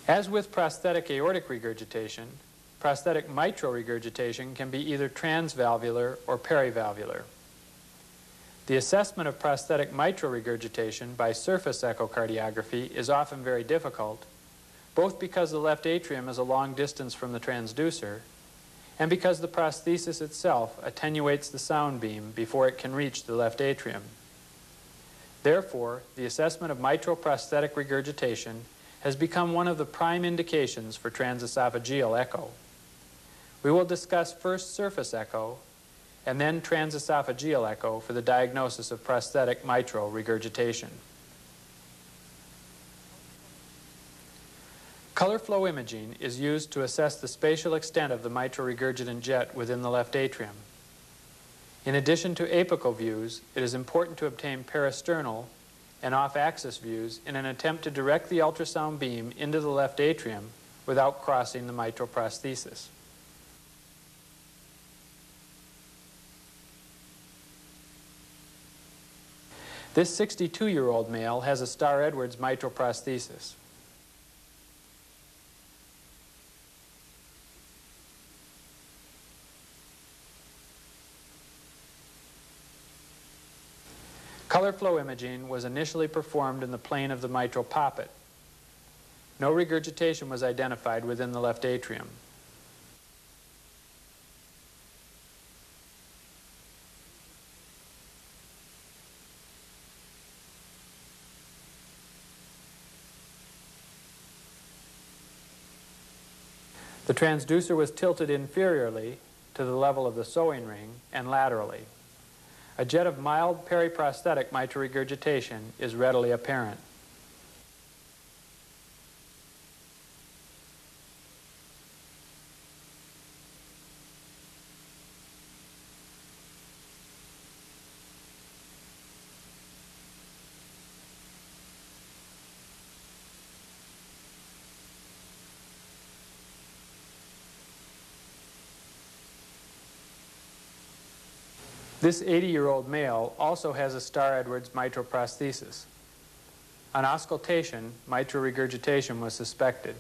As with prosthetic aortic regurgitation, prosthetic mitral regurgitation can be either transvalvular or perivalvular. The assessment of prosthetic mitral regurgitation by surface echocardiography is often very difficult, both because the left atrium is a long distance from the transducer and because the prosthesis itself attenuates the sound beam before it can reach the left atrium. Therefore, the assessment of mitral prosthetic regurgitation has become one of the prime indications for transesophageal echo. We will discuss first surface echo and then transesophageal echo for the diagnosis of prosthetic mitral regurgitation. Color flow imaging is used to assess the spatial extent of the mitral regurgitant jet within the left atrium. In addition to apical views, it is important to obtain peristernal and off-axis views in an attempt to direct the ultrasound beam into the left atrium without crossing the mitral prosthesis. This 62-year-old male has a Starr-Edwards mitral prosthesis. Color flow imaging was initially performed in the plane of the mitral poppet. No regurgitation was identified within the left atrium. The transducer was tilted inferiorly to the level of the sewing ring and laterally. A jet of mild periprosthetic mitral regurgitation is readily apparent. This 80-year-old male also has a Starr-Edwards mitral prosthesis. On auscultation, mitral regurgitation was suspected.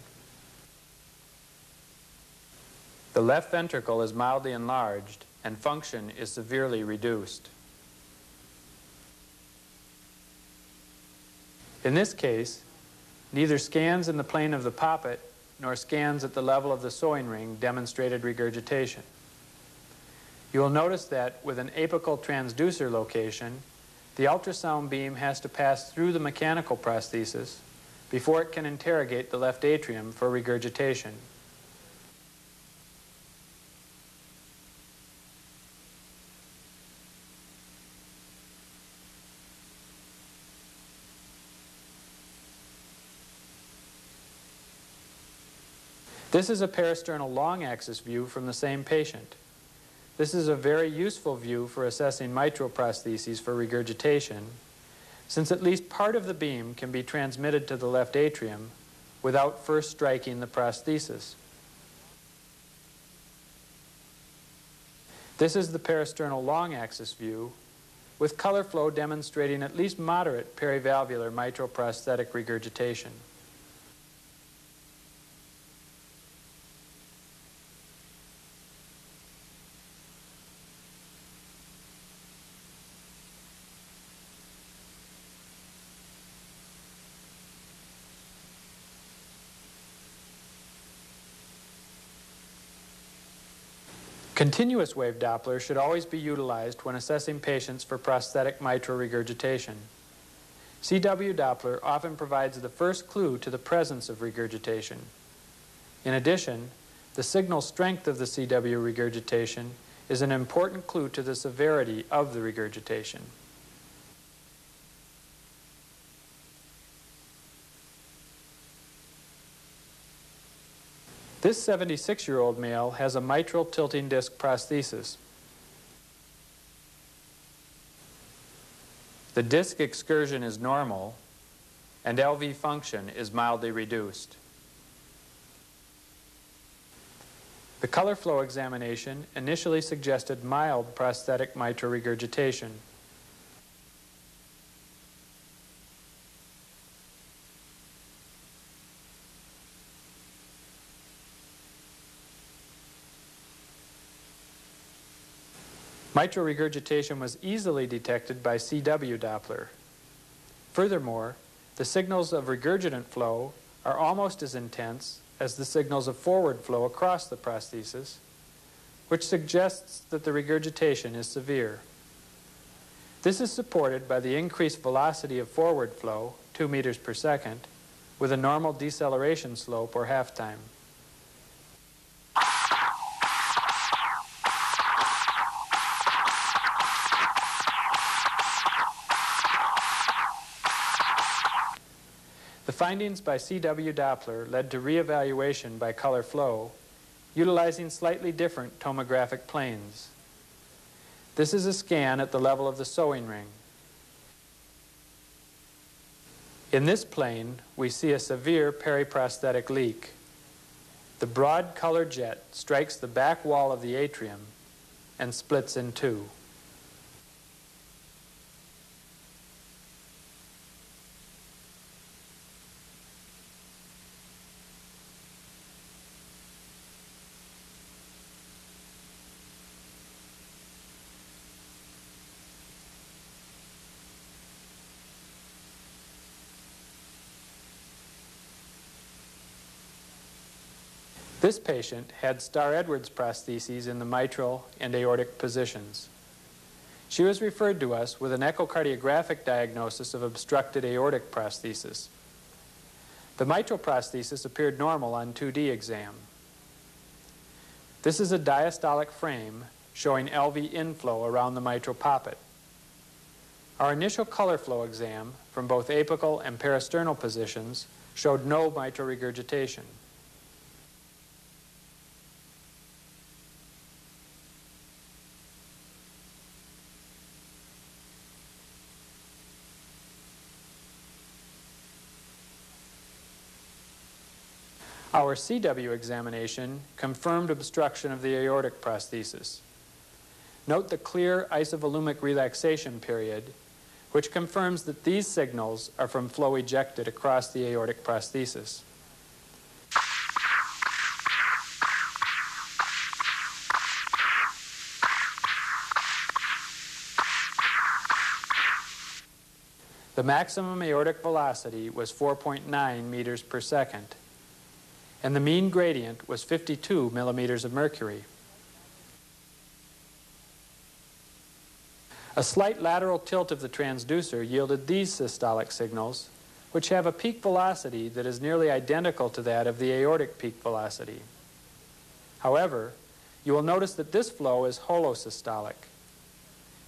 The left ventricle is mildly enlarged and function is severely reduced. In this case, neither scans in the plane of the poppet nor scans at the level of the sewing ring demonstrated regurgitation. You will notice that with an apical transducer location, the ultrasound beam has to pass through the mechanical prosthesis before it can interrogate the left atrium for regurgitation. This is a peristernal long-axis view from the same patient. This is a very useful view for assessing mitral prostheses for regurgitation, since at least part of the beam can be transmitted to the left atrium without first striking the prosthesis. This is the peristernal long-axis view, with color flow demonstrating at least moderate perivalvular mitral prosthetic regurgitation. Continuous wave Doppler should always be utilized when assessing patients for prosthetic mitral regurgitation. CW Doppler often provides the first clue to the presence of regurgitation. In addition, the signal strength of the CW regurgitation is an important clue to the severity of the regurgitation. This 76-year-old male has a mitral tilting disc prosthesis. The disc excursion is normal, and LV function is mildly reduced. The color flow examination initially suggested mild prosthetic mitral regurgitation. Mitral regurgitation was easily detected by CW Doppler. Furthermore, the signals of regurgitant flow are almost as intense as the signals of forward flow across the prosthesis, which suggests that the regurgitation is severe. This is supported by the increased velocity of forward flow, 2 meters per second, with a normal deceleration slope or half-time. The findings by CW Doppler led to reevaluation by color flow, utilizing slightly different tomographic planes. This is a scan at the level of the sewing ring. In this plane, we see a severe periprosthetic leak. The broad color jet strikes the back wall of the atrium and splits in two. This patient had Starr-Edwards prostheses in the mitral and aortic positions. She was referred to us with an echocardiographic diagnosis of obstructed aortic prosthesis. The mitral prosthesis appeared normal on 2D exam. This is a diastolic frame showing LV inflow around the mitral poppet. Our initial color flow exam from both apical and peristernal positions showed no mitral regurgitation. Our CW examination confirmed obstruction of the aortic prosthesis. Note the clear isovolumic relaxation period, which confirms that these signals are from flow ejected across the aortic prosthesis. The maximum aortic velocity was 4.9 meters per second, and the mean gradient was 52 millimeters of mercury. A slight lateral tilt of the transducer yielded these systolic signals, which have a peak velocity that is nearly identical to that of the aortic peak velocity. However, you will notice that this flow is holosystolic.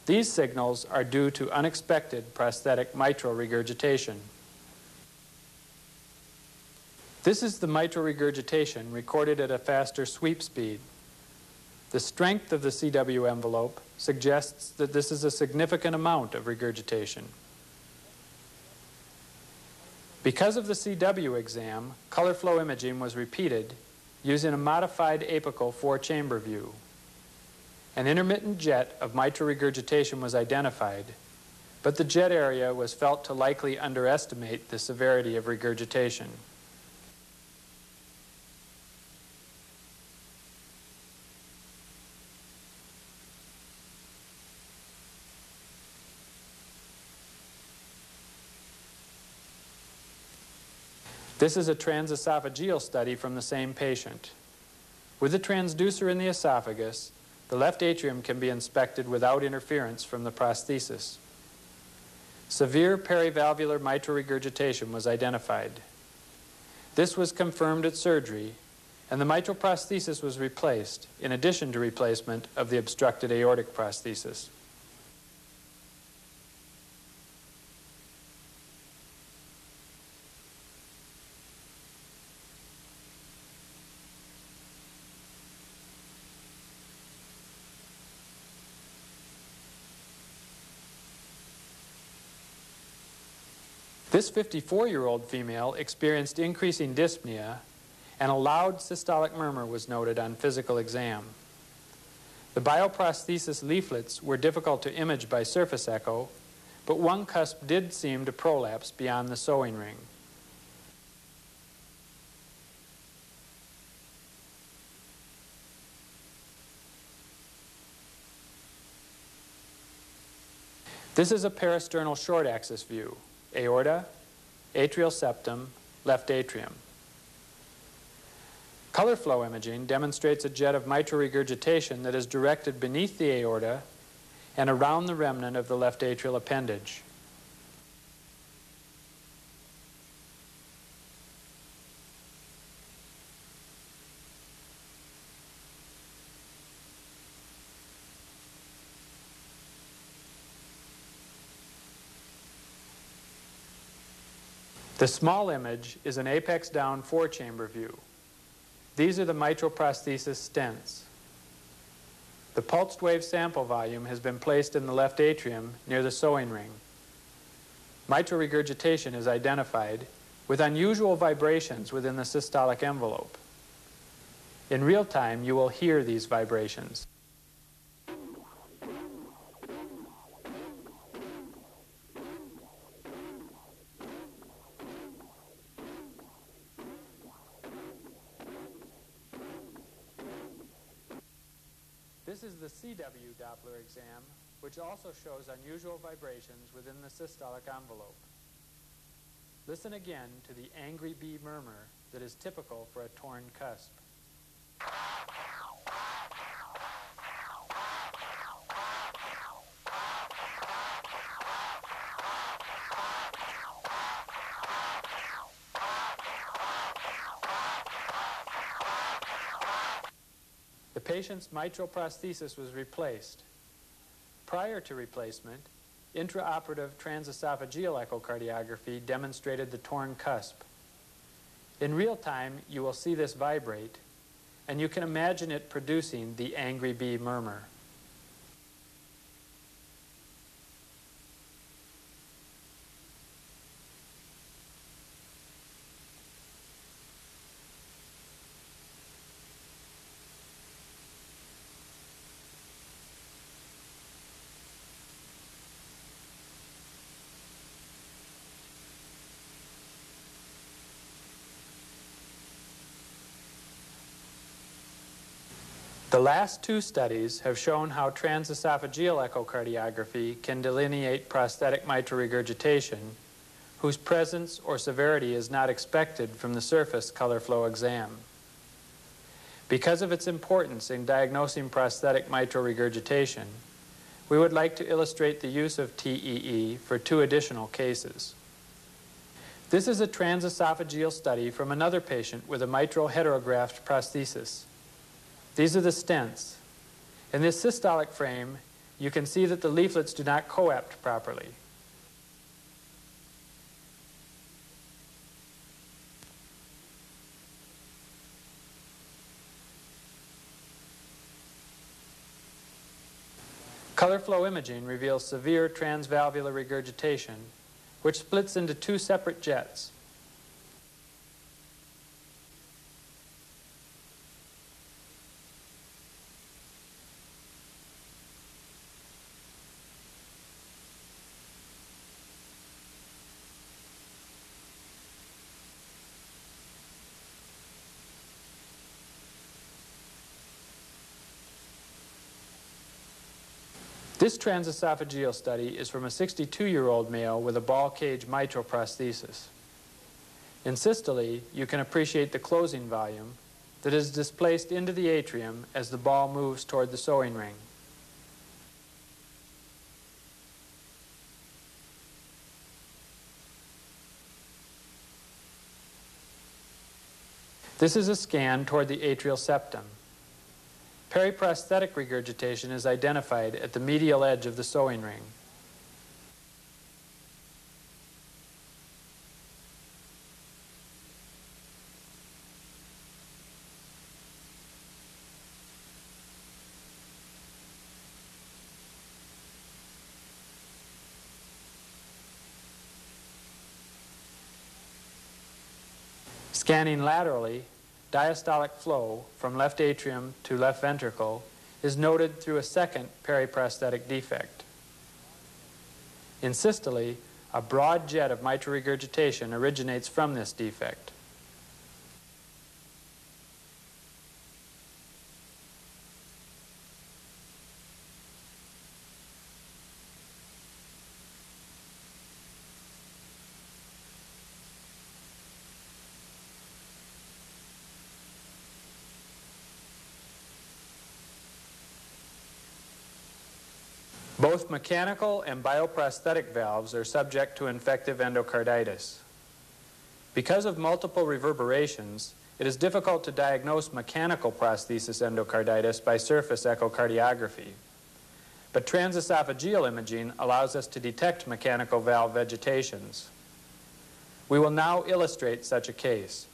These signals are due to unexpected prosthetic mitral regurgitation. This is the mitral regurgitation recorded at a faster sweep speed. The strength of the CW envelope suggests that this is a significant amount of regurgitation. Because of the CW exam, color flow imaging was repeated using a modified apical 4-chamber view. An intermittent jet of mitral regurgitation was identified, but the jet area was felt to likely underestimate the severity of regurgitation. This is a transesophageal study from the same patient. With the transducer in the esophagus, the left atrium can be inspected without interference from the prosthesis. Severe perivalvular mitral regurgitation was identified. This was confirmed at surgery, and the mitral prosthesis was replaced, in addition to replacement of the obstructed aortic prosthesis. This 54-year-old female experienced increasing dyspnea, and a loud systolic murmur was noted on physical exam. The bioprosthesis leaflets were difficult to image by surface echo, but one cusp did seem to prolapse beyond the sewing ring. This is a parasternal short axis view: aorta, atrial septum, left atrium. Color flow imaging demonstrates a jet of mitral regurgitation that is directed beneath the aorta and around the remnant of the left atrial appendage. The small image is an apex down 4-chamber view. These are the mitral prosthesis stents. The pulsed wave sample volume has been placed in the left atrium near the sewing ring. Mitral regurgitation is identified with unusual vibrations within the systolic envelope. In real time, you will hear these vibrations. This is the CW Doppler exam, which also shows unusual vibrations within the systolic envelope. Listen again to the angry bee murmur that is typical for a torn cusp. The patient's mitral prosthesis was replaced. Prior to replacement, intraoperative transesophageal echocardiography demonstrated the torn cusp. In real time, you will see this vibrate, and you can imagine it producing the angry bee murmur. The last 2 studies have shown how transesophageal echocardiography can delineate prosthetic mitral regurgitation, whose presence or severity is not expected from the surface color flow exam. Because of its importance in diagnosing prosthetic mitral regurgitation, we would like to illustrate the use of TEE for 2 additional cases. This is a transesophageal study from another patient with a mitral heterograft prosthesis. These are the stents. In this systolic frame, you can see that the leaflets do not coapt properly. Color flow imaging reveals severe transvalvular regurgitation, which splits into 2 separate jets. This transesophageal study is from a 62-year-old male with a ball cage mitral prosthesis. In systole, you can appreciate the closing volume that is displaced into the atrium as the ball moves toward the sewing ring. This is a scan toward the atrial septum. Periprosthetic regurgitation is identified at the medial edge of the sewing ring. Scanning laterally, diastolic flow from left atrium to left ventricle is noted through a second periprosthetic defect. In systole, a broad jet of mitral regurgitation originates from this defect. Both mechanical and bioprosthetic valves are subject to infective endocarditis. Because of multiple reverberations, it is difficult to diagnose mechanical prosthesis endocarditis by surface echocardiography. But transesophageal imaging allows us to detect mechanical valve vegetations. We will now illustrate such a case.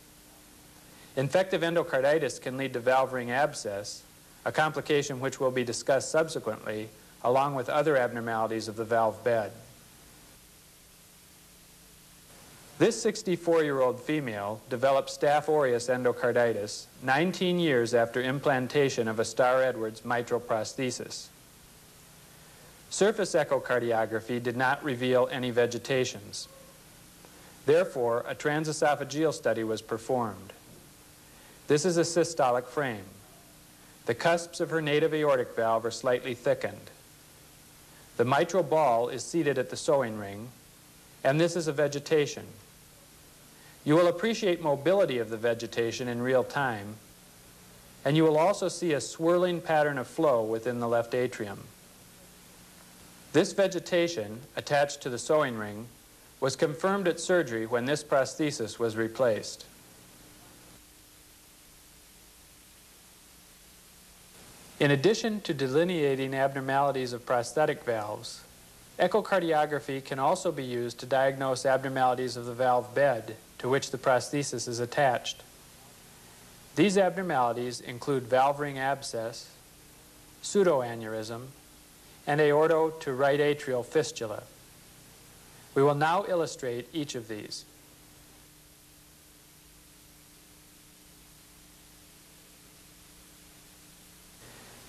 Infective endocarditis can lead to valve ring abscess, a complication which will be discussed subsequently, along with other abnormalities of the valve bed. This 64-year-old female developed Staph aureus endocarditis 19 years after implantation of a Starr-Edwards mitral prosthesis. Surface echocardiography did not reveal any vegetations. Therefore, a transesophageal study was performed. This is a systolic frame. The cusps of her native aortic valve are slightly thickened. The mitral ball is seated at the sewing ring, and this is a vegetation. You will appreciate mobility of the vegetation in real time, and you will also see a swirling pattern of flow within the left atrium. This vegetation, attached to the sewing ring, was confirmed at surgery when this prosthesis was replaced. In addition to delineating abnormalities of prosthetic valves, echocardiography can also be used to diagnose abnormalities of the valve bed to which the prosthesis is attached. These abnormalities include valve ring abscess, pseudoaneurysm, and aorto to right atrial fistula. We will now illustrate each of these.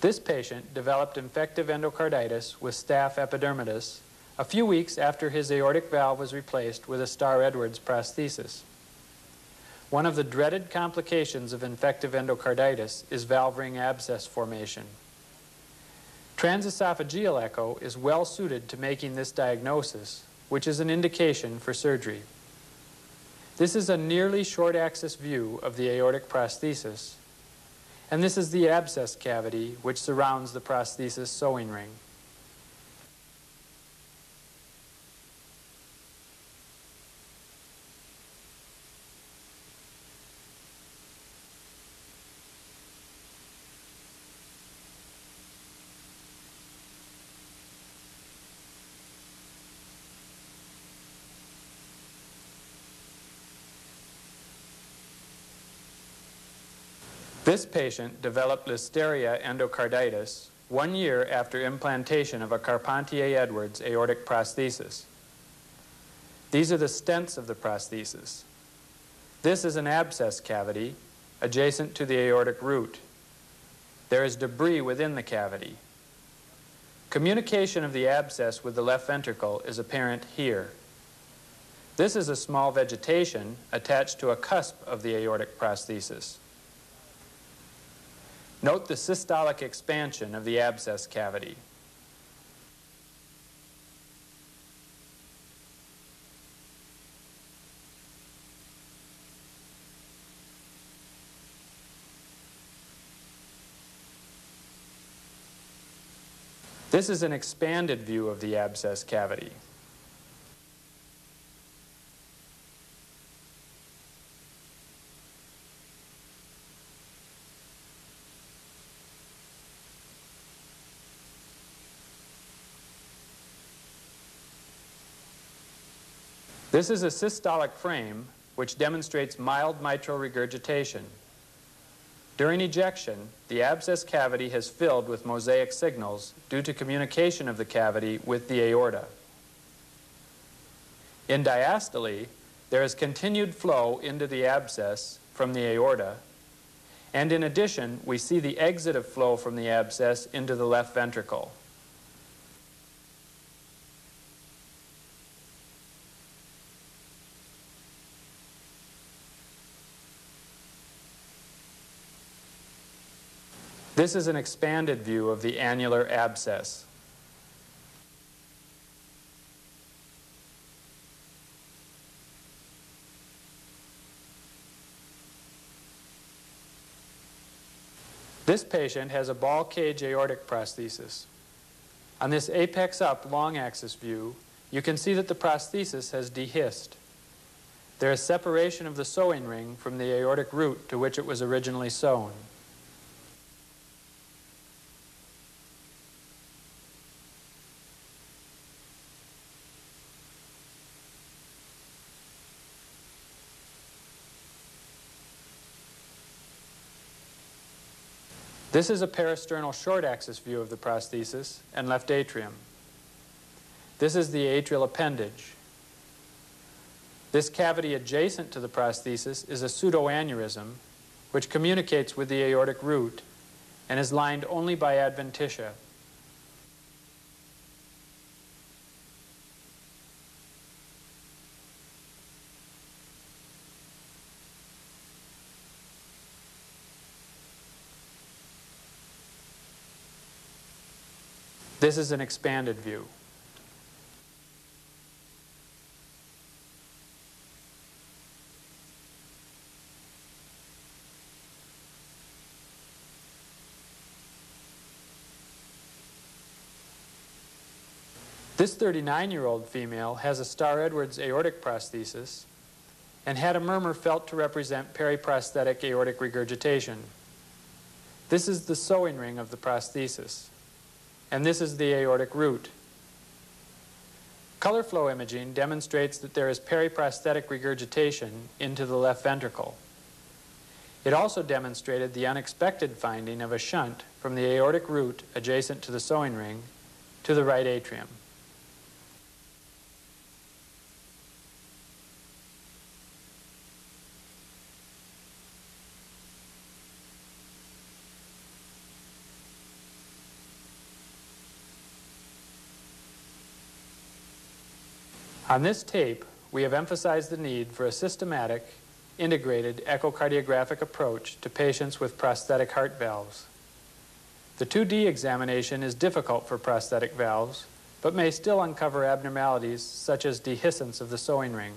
This patient developed infective endocarditis with staph epidermidis a few weeks after his aortic valve was replaced with a Starr-Edwards prosthesis. One of the dreaded complications of infective endocarditis is valve ring abscess formation. Transesophageal echo is well suited to making this diagnosis, which is an indication for surgery. This is a nearly short-axis view of the aortic prosthesis, and this is the abscess cavity which surrounds the prosthesis sewing ring. This patient developed Listeria endocarditis 1 year after implantation of a Carpentier-Edwards aortic prosthesis. These are the stents of the prosthesis. This is an abscess cavity adjacent to the aortic root. There is debris within the cavity. Communication of the abscess with the left ventricle is apparent here. This is a small vegetation attached to a cusp of the aortic prosthesis. Note the systolic expansion of the abscess cavity. This is an expanded view of the abscess cavity. This is a systolic frame which demonstrates mild mitral regurgitation. During ejection, the abscess cavity has filled with mosaic signals due to communication of the cavity with the aorta. In diastole, there is continued flow into the abscess from the aorta, and in addition, we see the exit of flow from the abscess into the left ventricle. This is an expanded view of the annular abscess. This patient has a ball cage aortic prosthesis. On this apex up long axis view, you can see that the prosthesis has dehisced. There is separation of the sewing ring from the aortic root to which it was originally sewn. This is a parasternal short axis view of the prosthesis and left atrium. This is the atrial appendage. This cavity adjacent to the prosthesis is a pseudoaneurysm, which communicates with the aortic root and is lined only by adventitia. This is an expanded view. This 39-year-old female has a Starr-Edwards aortic prosthesis and had a murmur felt to represent periprosthetic aortic regurgitation. This is the sewing ring of the prosthesis, and this is the aortic root. Color flow imaging demonstrates that there is periprosthetic regurgitation into the left ventricle. It also demonstrated the unexpected finding of a shunt from the aortic root adjacent to the sewing ring to the right atrium. On this tape, we have emphasized the need for a systematic, integrated echocardiographic approach to patients with prosthetic heart valves. The 2D examination is difficult for prosthetic valves, but may still uncover abnormalities such as dehiscence of the sewing ring.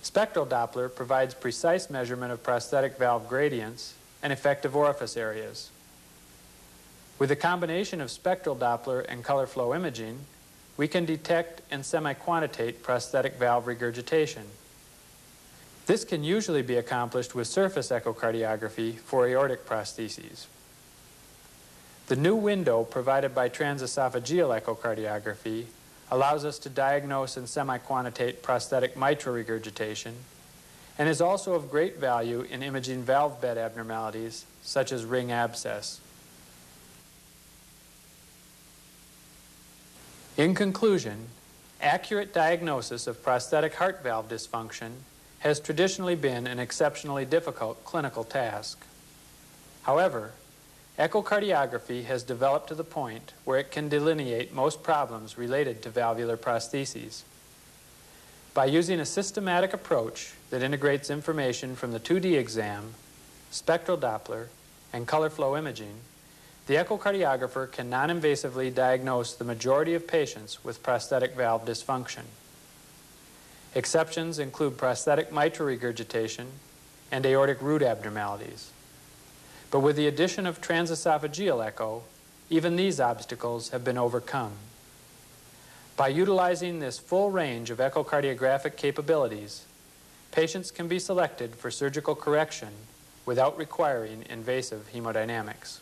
Spectral Doppler provides precise measurement of prosthetic valve gradients and effective orifice areas. With a combination of spectral Doppler and color flow imaging, we can detect and semi-quantitate prosthetic valve regurgitation. This can usually be accomplished with surface echocardiography for aortic prostheses. The new window provided by transesophageal echocardiography allows us to diagnose and semi-quantitate prosthetic mitral regurgitation and is also of great value in imaging valve bed abnormalities such as ring abscess. In conclusion, accurate diagnosis of prosthetic heart valve dysfunction has traditionally been an exceptionally difficult clinical task. However, echocardiography has developed to the point where it can delineate most problems related to valvular prostheses. By using a systematic approach that integrates information from the 2D exam, spectral Doppler, and color flow imaging, the echocardiographer can non-invasively diagnose the majority of patients with prosthetic valve dysfunction. Exceptions include prosthetic mitral regurgitation and aortic root abnormalities. But with the addition of transesophageal echo, even these obstacles have been overcome. By utilizing this full range of echocardiographic capabilities, patients can be selected for surgical correction without requiring invasive hemodynamics.